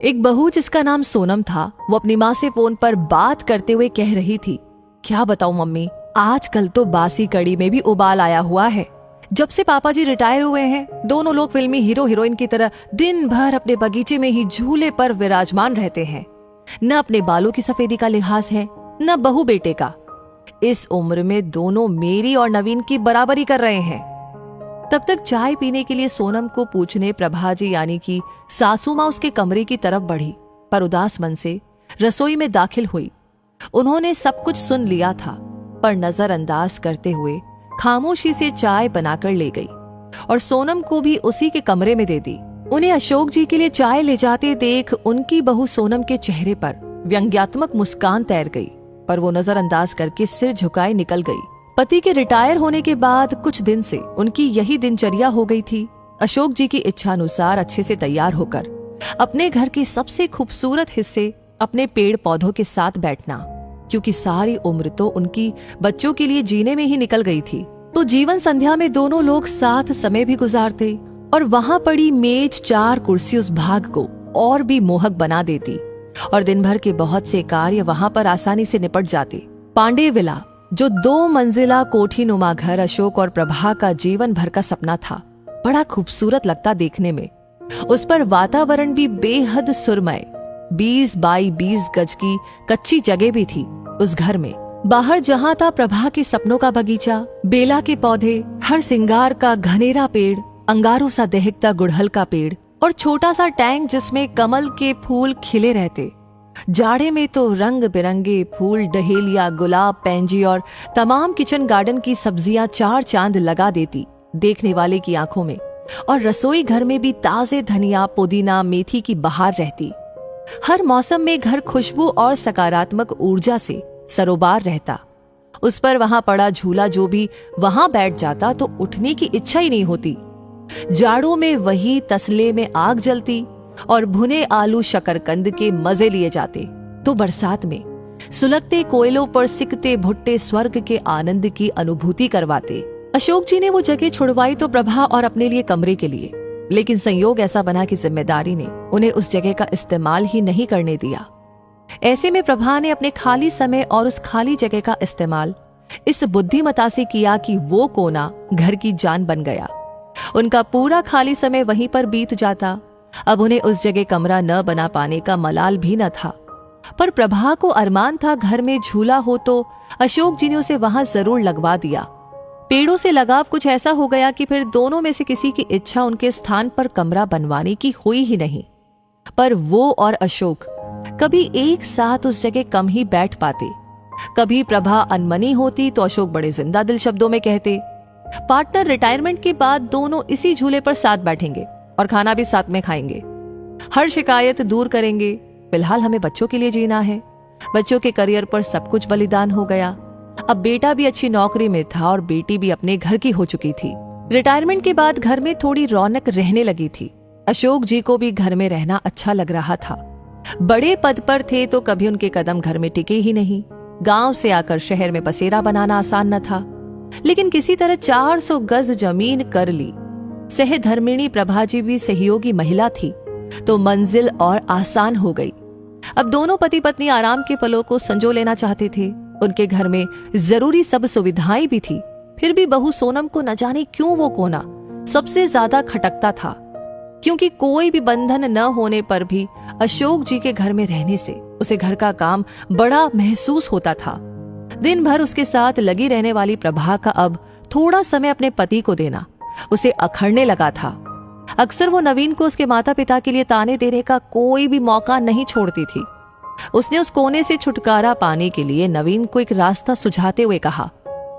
एक बहू जिसका नाम सोनम था, वो अपनी माँ से फोन पर बात करते हुए कह रही थी, क्या बताऊं मम्मी, आजकल तो बासी कड़ी में भी उबाल आया हुआ है। जब से पापा जी रिटायर हुए हैं, दोनों लोग फिल्मी हीरो हीरोइन की तरह दिन भर अपने बगीचे में ही झूले पर विराजमान रहते हैं। न अपने बालों की सफेदी का लिहाज है, न बहू बेटे का। इस उम्र में दोनों मेरी और नवीन की बराबरी कर रहे हैं। तब तक चाय पीने के लिए सोनम को पूछने प्रभा जी यानी कि सासू माँ उसके कमरे की तरफ बढ़ी, पर उदास मन से रसोई में दाखिल हुई। उन्होंने सब कुछ सुन लिया था, पर नजरअंदाज करते हुए खामोशी से चाय बनाकर ले गई और सोनम को भी उसी के कमरे में दे दी। उन्हें अशोक जी के लिए चाय ले जाते देख उनकी बहू सोनम के चेहरे पर व्यंग्यात्मक मुस्कान तैर गई, पर वो नजरअंदाज करके सिर झुकाए निकल गई। पति के रिटायर होने के बाद कुछ दिन से उनकी यही दिनचर्या हो गई थी। अशोक जी की इच्छानुसार अच्छे से तैयार होकर अपने घर के सबसे खूबसूरत हिस्से अपने पेड़ पौधों के साथ बैठना, क्योंकि सारी उम्र तो उनकी बच्चों के लिए जीने में ही निकल गई थी। तो जीवन संध्या में दोनों लोग साथ समय भी गुजारते और वहां पड़ी मेज चार कुर्सी उस भाग को और भी मोहक बना देती और दिन भर के बहुत से कार्य वहां पर आसानी से निपट जाते। पांडे विला, जो 2 मंजिला कोठी नुमा घर अशोक और प्रभा का जीवन भर का सपना था, बड़ा खूबसूरत लगता देखने में। उस पर वातावरण भी बेहद सुरमय। 20 बाई 20 गज की कच्ची जगह भी थी उस घर में। बाहर जहां था प्रभा के सपनों का बगीचा, बेला के पौधे, हर सिंगार का घनेरा पेड़, अंगारों सा दहकता गुड़हल का पेड़ और छोटा सा टैंक जिसमें कमल के फूल खिले रहते। जाड़े में तो रंग बिरंगे फूल, डहेलिया, गुलाब, पैंजी और तमाम किचन गार्डन की सब्जियां 4 चांद लगा देती देखने वाले की आंखों में। और रसोई घर में भी ताजे धनिया, पुदीना, मेथी की बहार रहती। हर मौसम में घर खुशबू और सकारात्मक ऊर्जा से सरोबार रहता। उस पर वहां पड़ा झूला जो भी वहां बैठ जाता तो उठने की इच्छा ही नहीं होती। जाड़ों में वही तसले में आग जलती और भुने आलू शकरकंद के मजे लिए जाते, तो बरसात में सुलगते कोयलों पर सिकते भुट्टे स्वर्ग के आनंद की अनुभूति करवाते। अशोक जी ने वो जगह छुड़वाई तो प्रभा और अपने लिए कमरे के लिए, लेकिन संयोग ऐसा बना कि जिम्मेदारी ने उन्हें उस जगह का इस्तेमाल ही नहीं करने दिया। ऐसे में प्रभा ने अपने खाली समय और उस खाली जगह का इस्तेमाल इस बुद्धिमता से किया कि वो कोना घर की जान बन गया। उनका पूरा खाली समय वहीं पर बीत जाता। अब उन्हें उस जगह कमरा न बना पाने का मलाल भी न था, पर प्रभा को अरमान था घर में झूला हो तो अशोक जी ने उसे वहां जरूर लगवा दिया। पेड़ों से लगाव कुछ ऐसा हो गया कि फिर दोनों में से किसी की इच्छा उनके स्थान पर कमरा बनवाने की हुई ही नहीं। पर वो और अशोक कभी एक साथ उस जगह कम ही बैठ पाते। कभी प्रभा अनमनी होती तो अशोक बड़े जिंदा दिल शब्दों में कहते, पार्टनर रिटायरमेंट के बाद दोनों इसी झूले पर साथ बैठेंगे और खाना भी साथ में खाएंगे। हर शिकायत दूर करेंगे। फिलहाल हमें बच्चों के लिए जीना है। बच्चों के करियर पर सब कुछ बलिदान हो गया। अब बेटा भी अच्छी नौकरी में था और बेटी भी अपने घर की हो चुकी थी। रिटायरमेंट के बाद घर में थोड़ी रौनक रहने लगी थी। अशोक जी को भी घर में रहना अच्छा लग रहा था। बड़े पद पर थे तो कभी उनके कदम घर में टिके ही नहीं। गांव से आकर शहर में बसेरा बनाना आसान न था, लेकिन किसी तरह 400 गज जमीन कर ली। सहधर्मिणी प्रभा जी भी सहयोगी महिला थी, तो मंजिल और आसान हो गई। अब दोनों पति पत्नी आराम के पलों को संजो लेना चाहते थे। उनके घर में जरूरी सब सुविधाएं भी थी, फिर भी बहू सोनम को न जाने क्यों वो कोना सबसे ज्यादा खटकता था, क्योंकि कोई भी बंधन न होने पर भी अशोक जी के घर में रहने से उसे घर का काम बड़ा महसूस होता था। दिन भर उसके साथ लगी रहने वाली प्रभा का अब थोड़ा समय अपने पति को देना उसे अखरने लगा था। अक्सर वो नवीन को उसके माता पिता के लिए ताने देने का कोई भी मौका नहीं छोड़ती थी। उसने उस कोने से छुटकारा पाने के लिए नवीन को एक रास्ता सुझाते हुए कहा,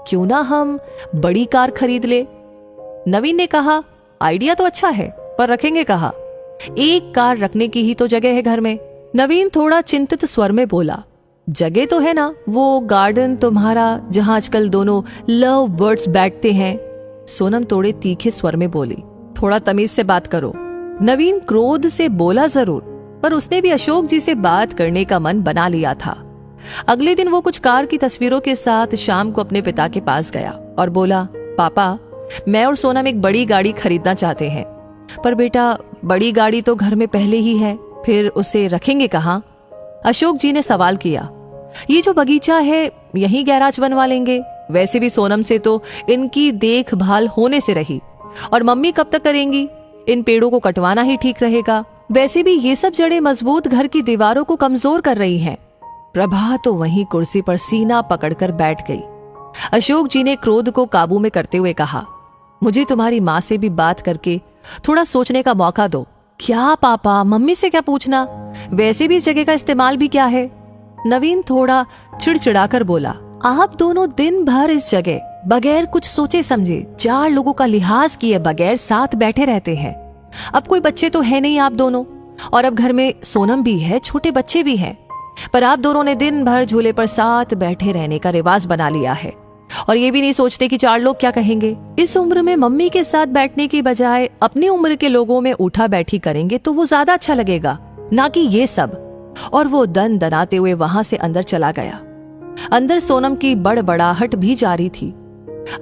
क्यों ना हम बड़ी कार खरीद ले। नवीन ने कहा, आइडिया तो अच्छा है, पर रखेंगे कहाँ? एक कार रखने की ही तो जगह है घर में। नवीन थोड़ा चिंतित स्वर में बोला, जगह तो है ना, वो गार्डन तुम्हारा जहां आजकल दोनों लव बर्ड्स बैठते हैं। सोनम थोड़े तीखे स्वर में बोली, थोड़ा तमीज से बात करो। नवीन क्रोध से बोला जरूर, पर उसने भी अशोक जी से बात करने का मन बना लिया था। अगले दिन वो कुछ कार की तस्वीरों के साथ शाम को अपने पिता के पास गया और बोला, पापा, मैं और सोनम एक बड़ी गाड़ी खरीदना चाहते हैं। पर बेटा, बड़ी गाड़ी तो घर में पहले ही है, फिर उसे रखेंगे कहाँ? अशोक जी ने सवाल किया। ये जो बगीचा है यहीं गैराज बनवा लेंगे। वैसे भी सोनम से तो इनकी देखभाल होने से रही, और मम्मी कब तक करेंगी? इन पेड़ों को कटवाना ही ठीक रहेगा। वैसे भी ये सब जड़ें मजबूत घर की दीवारों को कमजोर कर रही हैं। प्रभा तो वहीं कुर्सी पर सीना पकड़कर बैठ गई। अशोक जी ने क्रोध को काबू में करते हुए कहा, मुझे तुम्हारी माँ से भी बात करके थोड़ा सोचने का मौका दो। क्या पापा, मम्मी से क्या पूछना? वैसे भी इस जगह का इस्तेमाल भी क्या है? नवीन थोड़ा चिड़चिड़ाकर बोला, आप दोनों दिन भर इस जगह बगैर कुछ सोचे समझे 4 लोगों का लिहाज किए बगैर साथ बैठे रहते हैं। अब कोई बच्चे तो है नहीं आप दोनों, और अब घर में सोनम भी है, छोटे बच्चे भी हैं, पर आप दोनों ने दिन भर झूले पर साथ बैठे रहने का रिवाज बना लिया है, और ये भी नहीं सोचते कि 4 लोग क्या कहेंगे। इस उम्र में मम्मी के साथ बैठने की बजाय अपनी उम्र के लोगों में उठा बैठी करेंगे तो वो ज्यादा अच्छा लगेगा, ना कि ये सब। और वो दन दनाते हुए वहां से अंदर चला गया। अंदर सोनम की बड़बड़ाहट भी जारी थी।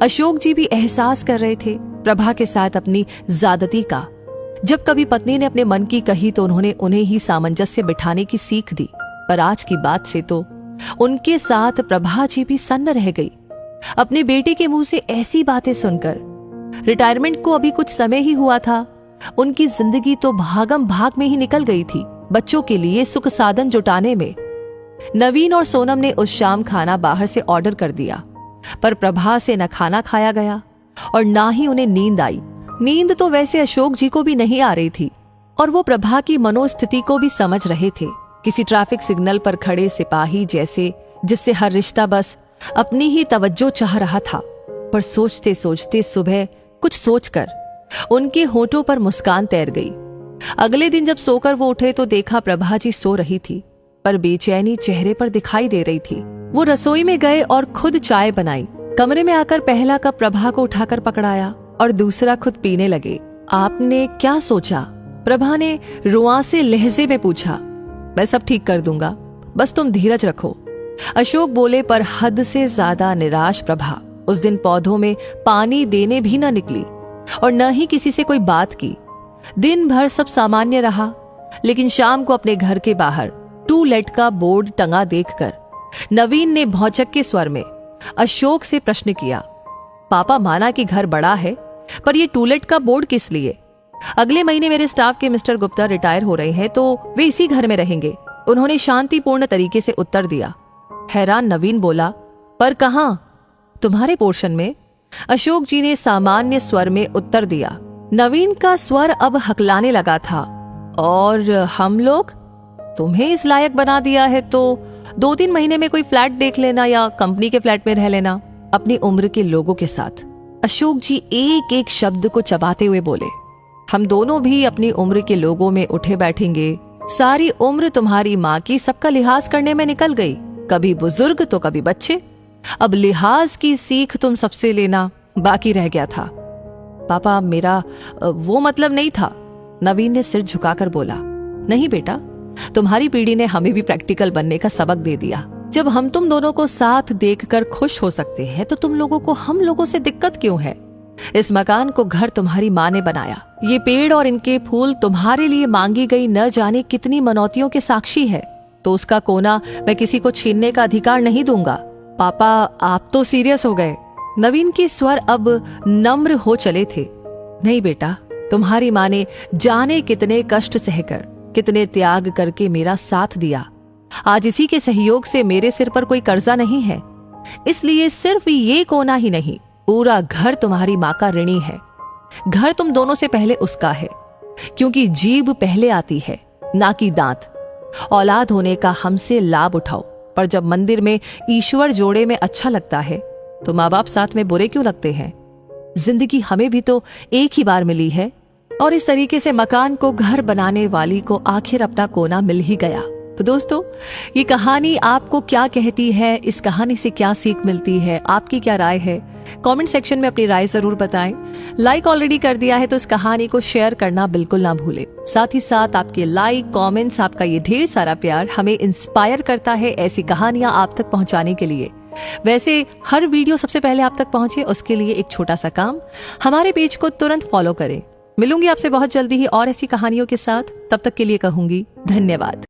अशोक जी भी एहसास कर रहे थे प्रभा के साथ अपनी ज्यादती का। जब कभी पत्नी ने अपने मन की कही तो उन्होंने उन्हें ही सामंजस्य बिठाने की सीख दी, पर आज की बात से तो उनके साथ प्रभा जी भी सन्न रह गई। अपने बेटे के मुंह से ऐसी बातें सुनकर। रिटायरमेंट को अभी कुछ समय ही हुआ था, उनकी जिंदगी तो भागम भाग में ही निकल गई थी, बच्चों के लिए सुख साधन जुटाने में। नवीन और सोनम ने उस शाम खाना बाहर से ऑर्डर कर दिया, पर प्रभा से न खाना खाया गया और ना ही उन्हें नींद आई। नींद तो वैसे अशोक जी को भी नहीं आ रही थी, और वो प्रभा की मनोस्थिति को भी समझ रहे थे। किसी ट्रैफिक सिग्नल पर खड़े सिपाही जैसे, जिससे हर रिश्ता बस अपनी ही तवज्जो चाह रहा था। पर सोचते सोचते सुबह कुछ सोचकर उनके होठों पर मुस्कान तैर गई। अगले दिन जब सोकर वो उठे तो देखा प्रभा जी सो रही थी, पर बेचैनी चेहरे पर दिखाई दे रही थी। वो रसोई में गए और खुद चाय बनाई। कमरे में आकर पहला कप प्रभा को उठाकर पकड़ाया और दूसरा खुद पीने लगे। आपने क्या सोचा? प्रभा ने रुआंसे लहजे में पूछा। मैं सब ठीक कर दूंगा, बस तुम धीरज रखो, अशोक बोले। पर हद से ज्यादा निराश प्रभा उस दिन पौधों में पानी देने भी न निकली और न ही किसी से कोई बात की। दिन भर सब सामान्य रहा, लेकिन शाम को अपने घर के बाहर टू लेट का बोर्ड टंगा देखकर नवीन ने भौचक के स्वर में अशोक से प्रश्न किया, पापा माना कि घर बड़ा है, पर ये टू लेट का बोर्ड किस लिए? अगले महीने मेरे स्टाफ के मिस्टर गुप्ता रिटायर हो रहे हैं, तो वे इसी घर में रहेंगे, उन्होंने शांतिपूर्ण तरीके से उत्तर दिया। हैरान नवीन बोला, पर कहां? तुम्हारे पोर्शन में, अशोक जी ने सामान्य स्वर में उत्तर दिया। नवीन का स्वर अब हकलाने लगा था। और हम लोग? तुम्हें इस लायक बना दिया है तो 2-3 महीने में कोई फ्लैट देख लेना या कंपनी के फ्लैट में रह लेना अपनी उम्र के लोगों के साथ। अशोक जी एक एक शब्द को चबाते हुए बोले, हम दोनों भी अपनी उम्र के लोगों में उठे बैठेंगे। सारी उम्र तुम्हारी माँ की सबका लिहाज करने में निकल गई, कभी बुजुर्ग तो कभी बच्चे। अब लिहाज की सीख तुम सबसे लेना बाकी रह गया था। पापा मेरा वो मतलब नहीं था, नवीन ने सिर झुकाकर बोला। नहीं बेटा, तुम्हारी पीढ़ी ने हमें भी प्रैक्टिकल बनने का सबक दे दिया। जब हम तुम दोनों को साथ देखकर खुश हो सकते हैं तो तुम लोगों को हम लोगों से दिक्कत क्यों है? इस मकान को घर तुम्हारी माँ ने बनाया, ये पेड़ और इनके फूल तुम्हारे लिए मांगी गई न जाने कितनी मनौतियों के साक्षी है, तो उसका कोना मैं किसी को छीनने का अधिकार नहीं दूंगा। पापा आप तो सीरियस हो गए। नवीन के स्वर अब नम्र हो चले थे। नहीं बेटा, तुम्हारी माँ ने जाने कितने कष्ट सहकर, कितने त्याग करके मेरा साथ दिया। आज इसी के सहयोग से मेरे सिर पर कोई कर्जा नहीं है, इसलिए सिर्फ ये कोना ही नहीं, पूरा घर तुम्हारी माँ का ऋणी है। घर तुम दोनों से पहले उसका है, क्योंकि जीभ पहले आती है ना कि दांत। औलाद होने का हमसे लाभ उठाओ, पर जब मंदिर में ईश्वर जोड़े में अच्छा लगता है तो माँ बाप साथ में बुरे क्यों लगते हैं? जिंदगी हमें भी तो एक ही बार मिली है। और इस तरीके से मकान को घर बनाने वाली को आखिर अपना कोना मिल ही गया। तो दोस्तों, ये कहानी आपको क्या कहती है? इस कहानी से क्या सीख मिलती है? आपकी क्या राय है? कमेंट सेक्शन में अपनी राय जरूर बताएं। लाइक ऑलरेडी कर दिया है तो इस कहानी को शेयर करना बिल्कुल ना भूलें। साथ ही साथ आपके लाइक, कमेंट्स, आपका ये ढेर सारा प्यार हमें इंस्पायर करता है ऐसी कहानियां आप तक पहुंचाने के लिए। वैसे हर वीडियो सबसे पहले आप तक पहुंचे उसके लिए एक छोटा सा काम, हमारे पेज को तुरंत फॉलो करें। मिलूंगी आपसे बहुत जल्दी ही और ऐसी कहानियों के साथ। तब तक के लिए कहूंगी धन्यवाद।